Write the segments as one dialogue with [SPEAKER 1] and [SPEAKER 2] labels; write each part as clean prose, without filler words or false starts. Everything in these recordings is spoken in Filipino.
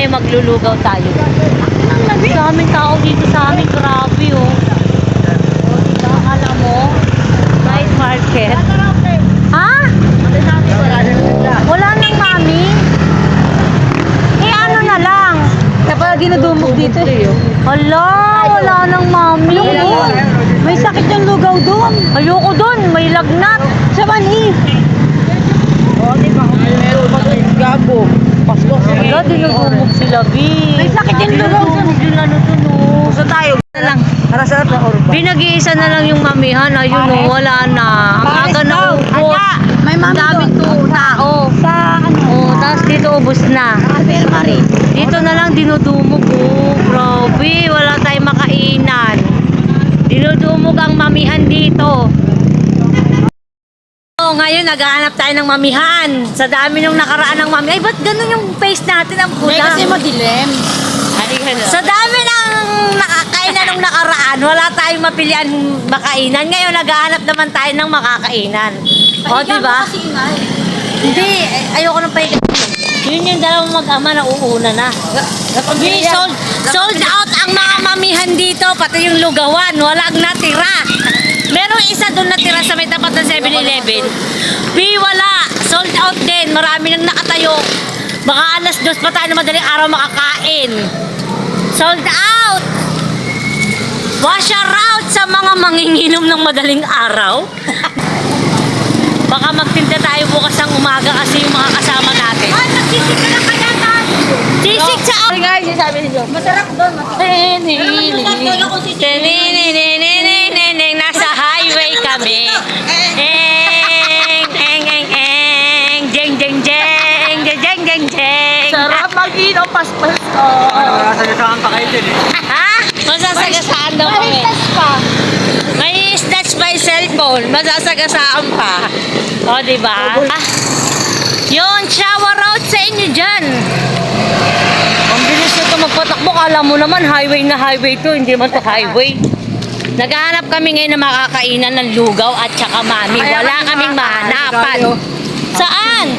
[SPEAKER 1] kami, maglulugaw tayo. Ang daming tao dito sa amin, grabe oh. Alam mo, night market. Ha? Wala nang mami. Eh ano na lang?
[SPEAKER 2] Kapag dinudumog dito.
[SPEAKER 1] Hala, wala nang mami.
[SPEAKER 2] May sakit yung lugaw doon.
[SPEAKER 1] Ayoko dun, may lagnat.
[SPEAKER 2] Sa Mani. Gago. Pasko.
[SPEAKER 1] Wala, dinudumog sila, B.
[SPEAKER 2] May sakit yung lugaw doon.
[SPEAKER 1] Yung ano dun, oh.
[SPEAKER 2] Gusto tayo.
[SPEAKER 1] lang.
[SPEAKER 2] Para sa urban.
[SPEAKER 1] Binag-iisa na lang yung mamihan. Ayun, oh, wala na. Ang aga na ubos.
[SPEAKER 2] May mami
[SPEAKER 1] daming tao.
[SPEAKER 2] Sa ano?
[SPEAKER 1] Oh, tapos dito ubos na.
[SPEAKER 2] Abel Marie.
[SPEAKER 1] Dito na lang dinudumog, oh. Grabe, wala tayong makainan. Dinudumog ang mamihan dito. Oh, ngayon naghahanap tayo ng mamihan. Sa dami nung nakaraan ng mami. Ay, ba't ganun yung face natin ang pula?
[SPEAKER 2] Kasi madilim.
[SPEAKER 1] Sa dami ng nakakainan nung nakaraan, wala tayong mapilian makainan. Ngayon naghahanap naman tayo ng makakainan. O, diba? Hindi, ayoko nang pahiga. Yun yung dalawang mag-ama na uuna na. Sold out ang mga mamihan dito, pati yung lugawan, walang natira. Merong isa doon natira sa may tapat ng 7-Eleven. Wala. Sold out din. Marami nang nakatayo. Baka alas 2 pa tayo na madaling araw makakain. Sold out. Wash out sa mga manginginom ng madaling araw. Baka magtinda tayo bukas ng umaga kasi yung mga kasama natin. Ay, nagsisik ka na kaya tayo. Sisik sa...
[SPEAKER 2] Ay nga, yung sabi niyo. Masarap doon.
[SPEAKER 1] Nasa highway kami. Jeng, jeng, jeng, jeng, jeng, jeng, jeng.
[SPEAKER 2] Sarap mag-inom paspas ko.
[SPEAKER 3] Masasagasaan pa kayo din eh.
[SPEAKER 1] Ha? Masasagasaan daw kami. May snatch by cellphone. Masasagasaan pa. O, diba? Yun, shower out sa inyo dyan. Ang bilis na ito magpatakbo. Kala mo naman, highway na highway to. Hindi man to highway. Naghahanap kami ngayon na makakainan ng lugaw at saka mami. Wala kaming mahanapan. Saan?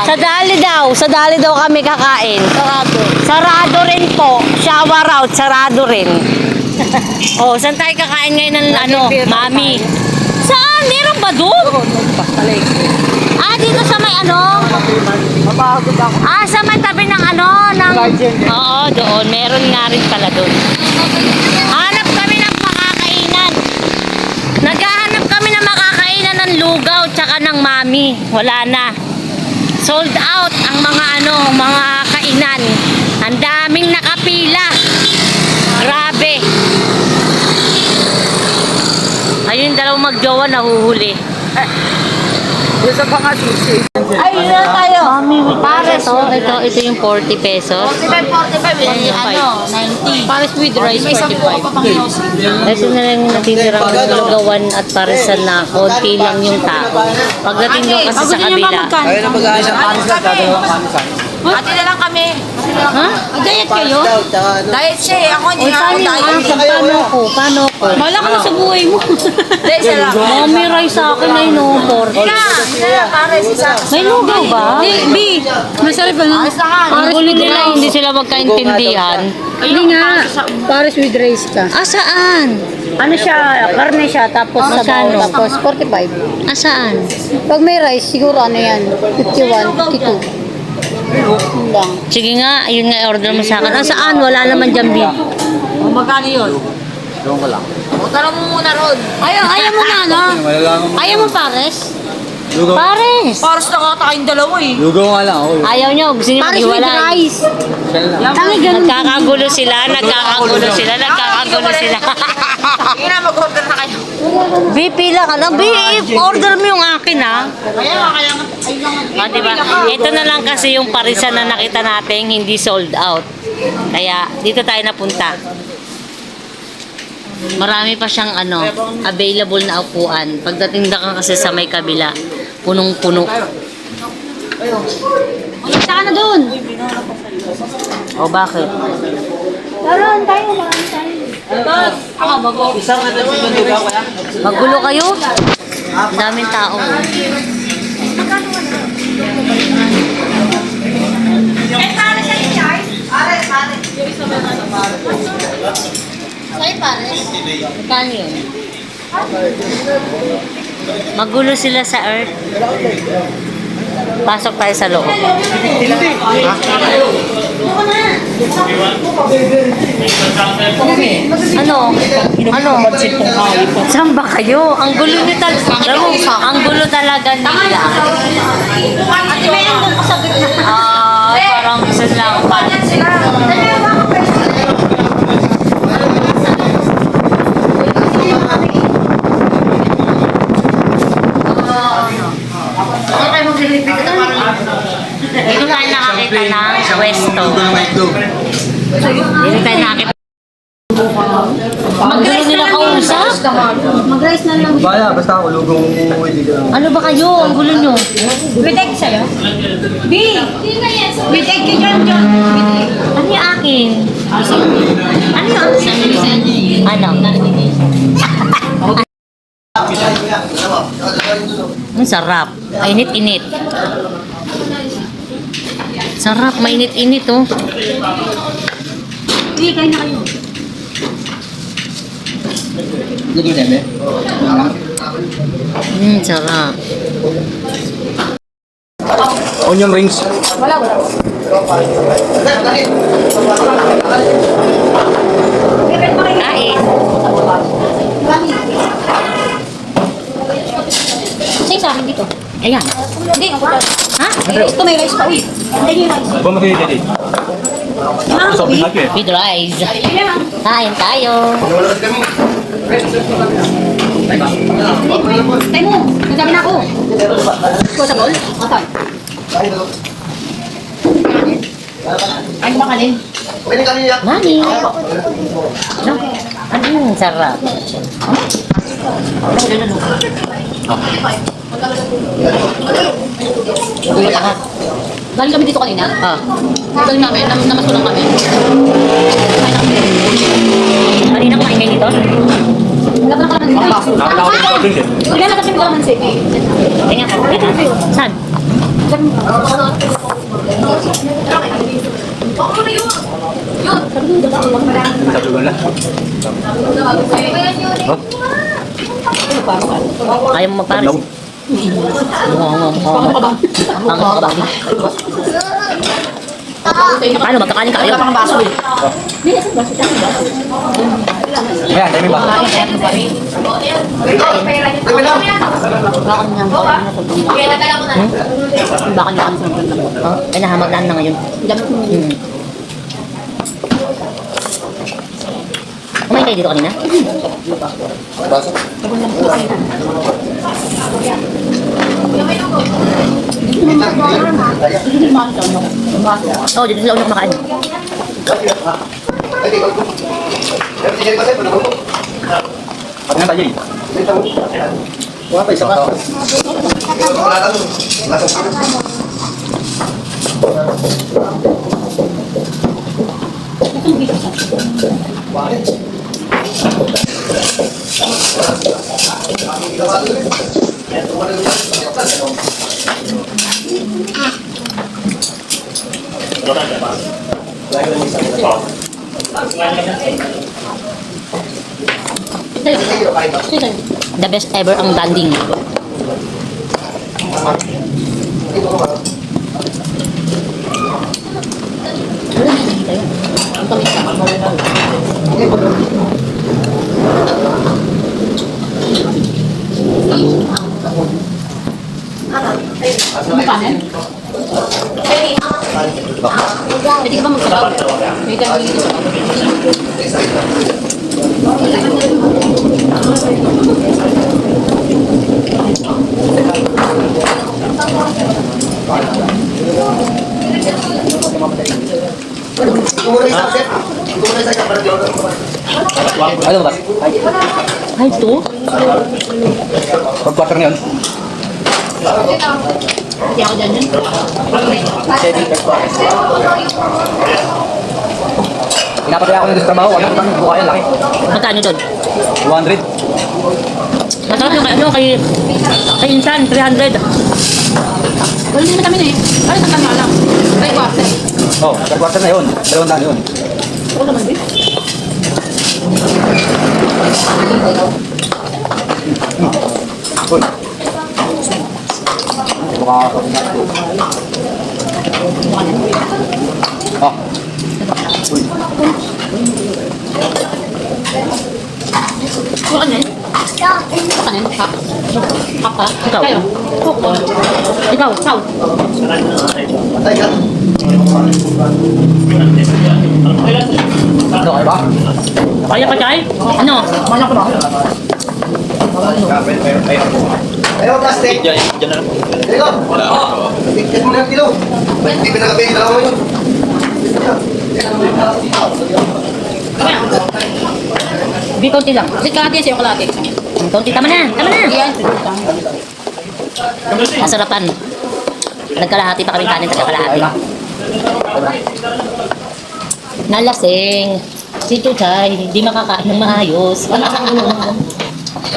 [SPEAKER 1] Sa Dali daw. Sa Dali daw kami kakain.
[SPEAKER 2] Sarado.
[SPEAKER 1] Sarado rin po. Shower out. Sarado rin. Oh, saan tayo kakain ngayon ng ano, mami? Saan? Meron ba doon? Dito sa may ano?
[SPEAKER 2] Mapagod ako.
[SPEAKER 1] Sa may tabi ng ano? Ng... Oo, doon. Meron nga rin pala doon. Hanap kami ng makakainan. Naghahanap kami ng makakainan ng lugaw tsaka ng mami. Wala na. Sold out ang mga ano, mga kainan. Ang daming nakapila. Grabe. Ayun, dalawang magjowa nahuhuli.
[SPEAKER 2] Gusto pa nga sushi. Ay, yun na tayo.
[SPEAKER 1] Mami, pares. Ito yung 40 pesos.
[SPEAKER 2] 45. Ano, 90.
[SPEAKER 1] Pares with rice,
[SPEAKER 2] May isang buo pa pang
[SPEAKER 1] 45. Ito na lang yung natindirang lugawan at paresan na konti lang yung tao. Pagdating doon kasi sa kabila.
[SPEAKER 3] Ayun ang mag-aayos ng panis lang, dadalawang panis lang.
[SPEAKER 2] Ate na lang kami.
[SPEAKER 1] Ha? Diet kayo?
[SPEAKER 2] Diet siya eh. Ako hindi nga ako diet.
[SPEAKER 1] Paano ko?
[SPEAKER 2] Wala ka na sa buhay mo. Hindi, siya lang.
[SPEAKER 1] Mami, rice sa akin ay no, 40. May lugaw ba?
[SPEAKER 2] B, masarap ba na?
[SPEAKER 1] Ang gulo nila, hindi sila magkaintindihan.
[SPEAKER 2] Hindi nga. Pares with rice ka.
[SPEAKER 1] Saan?
[SPEAKER 2] Ano siya? Karne siya. Tapos sabaw.
[SPEAKER 1] Magkano?
[SPEAKER 2] Tapos 45.
[SPEAKER 1] Saan?
[SPEAKER 2] Pag may rice, siguro ano yan? 51, 52. Yun lang.
[SPEAKER 1] Sige nga, yun nga order mo sa akin. Saan? Wala naman dyan, B.
[SPEAKER 2] Magkano yun?
[SPEAKER 3] Doon ka lang.
[SPEAKER 2] Tara mo muna ron.
[SPEAKER 1] Ayaw mo na, ano?
[SPEAKER 3] Malalaman mo.
[SPEAKER 1] Ayaw mo pares?
[SPEAKER 3] Lugaw.
[SPEAKER 1] Pares!
[SPEAKER 2] Pares na kata kayong dalawa eh.
[SPEAKER 3] Lugaw nga lang ako.
[SPEAKER 1] Ayaw nyo, gusto nyo maghiwalay.
[SPEAKER 3] Siya lang.
[SPEAKER 1] Nagkakagulo sila.
[SPEAKER 2] Sige na, mag-order na kayo.
[SPEAKER 1] B, pila ka lang. B, order mo yung akin, ha?
[SPEAKER 2] Kaya nga.
[SPEAKER 1] Diba? Ito na lang kasi yung parisan na nakita natin, hindi sold out. Kaya, dito tayo napunta. Marami pa siyang ano, available na upuan. Pagdating na ka kasi sa may kabila, punong-puno.
[SPEAKER 2] Saka na dun.
[SPEAKER 1] O bakit?
[SPEAKER 2] Taron tayo.
[SPEAKER 3] Isang ano yung lugaw kaya?
[SPEAKER 1] Magulo kayo? Ang daming tao.
[SPEAKER 2] Ay, pare.
[SPEAKER 1] Magkano yun? Magulo sila sa earth. Pasok tayo sa loob. Ano? Ano? Saan ba kayo? Ang gulo nyo talaga. Ang gulo talaga nila.
[SPEAKER 2] Ate, mayroon doon ko sa gitna.
[SPEAKER 1] Parang isa lang. Dito tayo nakakita ng Westo. Dito tayo nakakita. Ang gulo nila kausap.
[SPEAKER 2] Mag-rice na lang.
[SPEAKER 3] Baya, basta ako, lugong hindi ka lang.
[SPEAKER 1] Ano ba kayo? Ang gulo nyo.
[SPEAKER 2] With egg sa'yo? B! With egg kay John John.
[SPEAKER 1] Ano yung akin? Ano yung ano? Ang sarap. Mainit-init. Sarap, mainit-init oh.
[SPEAKER 2] Hindi, kain na kayo.
[SPEAKER 3] Lugo niya, be?
[SPEAKER 1] Sarap.
[SPEAKER 3] Onion rings.
[SPEAKER 1] Kain.
[SPEAKER 2] Sa'yo sa akin dito.
[SPEAKER 1] Ayan.
[SPEAKER 2] Hindi, ako dyan.
[SPEAKER 1] Ha?
[SPEAKER 2] Ito may rice pa. Uy, hindi yung rice.
[SPEAKER 3] Bumagay dito. Sobrang laki eh.
[SPEAKER 1] With rice. Kain tayo.
[SPEAKER 2] Tayo mo, nagsabi na ako. Ikaw sa bowl? Asan? Ay, makalin.
[SPEAKER 1] Mami. Sarap.
[SPEAKER 2] Galing kami dito kanina.
[SPEAKER 1] Ah.
[SPEAKER 2] Galing namin, namasulang kami.
[SPEAKER 1] Kanina kumain kayo dito?
[SPEAKER 2] Wala pa naman dito. Wala na kasi kalamansi.
[SPEAKER 1] Tingnan ko. Saan?
[SPEAKER 3] Sa lugar lang.
[SPEAKER 1] Ayaw mo magparis. Paano? Magkakanin kayo?
[SPEAKER 2] Wala pa kang baso eh.
[SPEAKER 3] Ayan, tayo ba?
[SPEAKER 2] Baka niya kami sa mga.
[SPEAKER 1] Ay, nahamagdan na ngayon. Kumain kayo dito kanina? Oo, dito sila unang kumakain.
[SPEAKER 3] Pati nga tayo eh. Wala pa isang tao.
[SPEAKER 1] The best ever ang danding.
[SPEAKER 2] Pwede ka ba magsabaw? May gano'n dito sa
[SPEAKER 3] Ano ba?
[SPEAKER 1] Ay, ito?
[SPEAKER 3] Pag-quarter na yun.
[SPEAKER 2] Hindi ako dyan yun.
[SPEAKER 3] 7 per quarter. Pinapatay ako ng trabaho. Ano ba? Buka yan, laki.
[SPEAKER 1] Magkano doon?
[SPEAKER 3] 200.
[SPEAKER 1] Masarap yung kay Insan, 300.
[SPEAKER 2] Wala naman kami na eh. Ay, isang tanda lang. Ay, quarter.
[SPEAKER 3] Oh, per quarter na yun. 200 yun.
[SPEAKER 2] Oo naman din.
[SPEAKER 3] Uy. Baka... Ah. Uy.
[SPEAKER 2] Ano yan? Kanin? Hap? Hap ka?
[SPEAKER 1] Ikaw.
[SPEAKER 2] Kayo? Cook.
[SPEAKER 1] Ikaw.
[SPEAKER 2] Ikaw.
[SPEAKER 3] Patay ka. Ano kayo ba?
[SPEAKER 1] Kaya pa, Chay? Ano?
[SPEAKER 2] Manyak ko ba?
[SPEAKER 3] Ayaw, plastic. Diyan na lang. Diyan na. Tignan mo na ang kilo. Hindi pinagabi yung dalawa yun.
[SPEAKER 1] Di, konti lang.
[SPEAKER 2] Kasi kalahati sa'yo kalahati.
[SPEAKER 1] Konti, tama na. Tama na.
[SPEAKER 2] Yan.
[SPEAKER 1] Masarapan. Nagkalahati pa kami kanin, nagkalahati. Nalasing. Si Chuchay, hindi makakain ng maayos.
[SPEAKER 2] Ano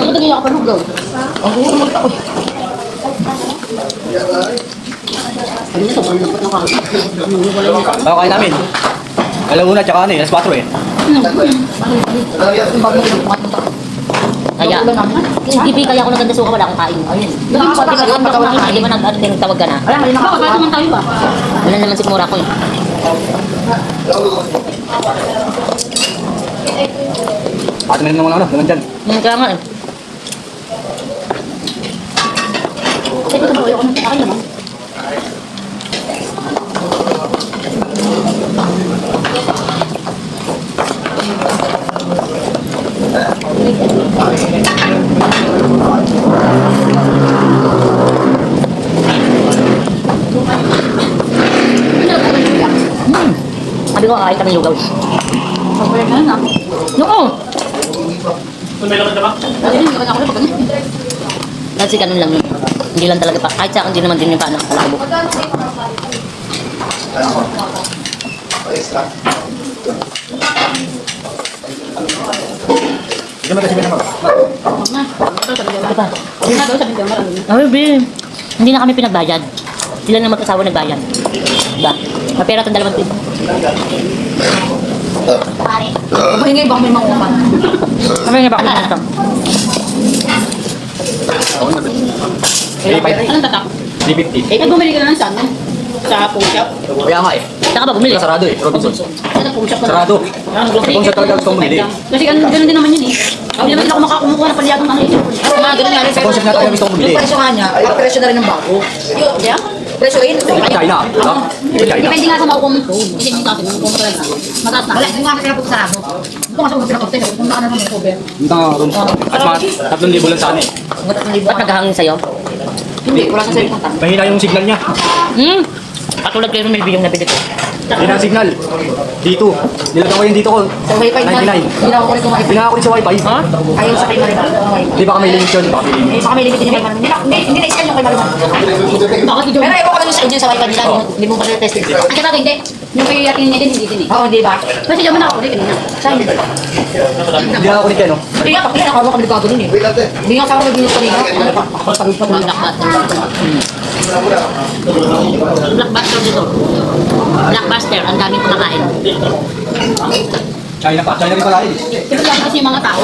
[SPEAKER 2] ba ganyan ako palugaw? Ang gusto mo ako. Ano na to? Ano na ako?
[SPEAKER 3] Ako kain namin. Alauna tsaka ano eh, alas 4 eh.
[SPEAKER 1] Kaya, hindi kaya ako naganda suka, wala akong kain. Hindi ba nagtawag ka na?
[SPEAKER 2] Alam, malina ka. Bakit naman tayo ba?
[SPEAKER 1] Wala naman sigmura ko eh.
[SPEAKER 3] Ate na naman naman dyan.
[SPEAKER 1] Kaya nga eh.
[SPEAKER 2] Ito ba ako nang akin naman?
[SPEAKER 1] Sabi ko, kakain kami lugaw.
[SPEAKER 2] Pagpapayag na na.
[SPEAKER 1] Oo!
[SPEAKER 2] Dati din, ako na pag
[SPEAKER 1] Kasi ganun lang yun. Hindi lang talaga pa. Kahit sa akin, hindi naman din yung paano kalabo.
[SPEAKER 3] Hindi mo kasi naman.
[SPEAKER 1] Ito pa.
[SPEAKER 2] sabi ko, marami.
[SPEAKER 1] Ay, babe. Hindi na kami pinagbayad. Sila na mag-asawa nagbayad. Diba? Mapera itong dalawang tip.
[SPEAKER 2] Mahingay ba may makuman?
[SPEAKER 1] Kami nga ba kami ito?
[SPEAKER 2] Anong tatak?
[SPEAKER 3] 350.
[SPEAKER 2] Eh, bumili ka na ng saan? Sa phone shop?
[SPEAKER 3] Kaya nga eh.
[SPEAKER 1] Saan ka ba bumili?
[SPEAKER 3] Sarado eh, Robinsons.
[SPEAKER 2] Sa phone shop ka na?
[SPEAKER 3] Sarado. Phone shop talaga gusto bumili.
[SPEAKER 2] Kasi ganun din naman yun eh. Hindi naman sila kumakumukuha ng palyadong ano eh. Mga ganun nga rin.
[SPEAKER 3] Sa phone shop na talaga gusto bumili.
[SPEAKER 4] Yung presyo nga niya, ay presyo na rin ng bago.
[SPEAKER 2] Yeah?
[SPEAKER 4] Presyo rin.
[SPEAKER 3] China. No? China.
[SPEAKER 2] Depende nga sa makukuha mo phone. Kasi hindi kasi makukuha mo talaga. Mataas na.
[SPEAKER 4] Wala, yung nga kaya po sarado. Ito nga sa mga pinakotay, kung baka naman yung cover.
[SPEAKER 3] Punta nga room. At mga 3,000 lang sana eh.
[SPEAKER 1] Ba't naghahangin sa'yo?
[SPEAKER 2] Hindi, wala sa cellphone.
[SPEAKER 3] Mahina yung signal niya.
[SPEAKER 1] Katulad kayo ng may yung nabili ko.
[SPEAKER 3] Mahina ang signal. Dito. Nilagyan ko yung dito ko.
[SPEAKER 4] Sa wifi na,
[SPEAKER 3] 99.
[SPEAKER 4] ginawa ko rin kumain.
[SPEAKER 3] Pinaka ko rin sa wifi.
[SPEAKER 1] Ha?
[SPEAKER 4] Ayaw sa kay Mariman.
[SPEAKER 3] Di ba kami limit yun? Baka may limit.
[SPEAKER 4] Eh, saka may limit din yung kay Mariman. Hindi na-scan yung kay Mariman.
[SPEAKER 2] Bakit ito?
[SPEAKER 4] Pero ewan ko lang sa inyo sa wifi nila, hindi mo pa rin testing.
[SPEAKER 2] Kasi bakit hindi? Yung kay atin niya din, hindi din eh.
[SPEAKER 4] Oo, di ba?
[SPEAKER 2] Kasi diyan mo nakakulit kanina.
[SPEAKER 4] Saan?
[SPEAKER 3] Hindi na ako ulit yan, no?
[SPEAKER 4] Hindi nga, pakita ako komplikado nun eh. Hindi nga sa ako nag-init kanina. Ano pa? Ako sabi pa
[SPEAKER 2] Black Blockbuster dito. Blockbuster, ang daming kumakain.
[SPEAKER 3] China pa. China rin pala eh.
[SPEAKER 2] Pero lang kasi yung mga tao.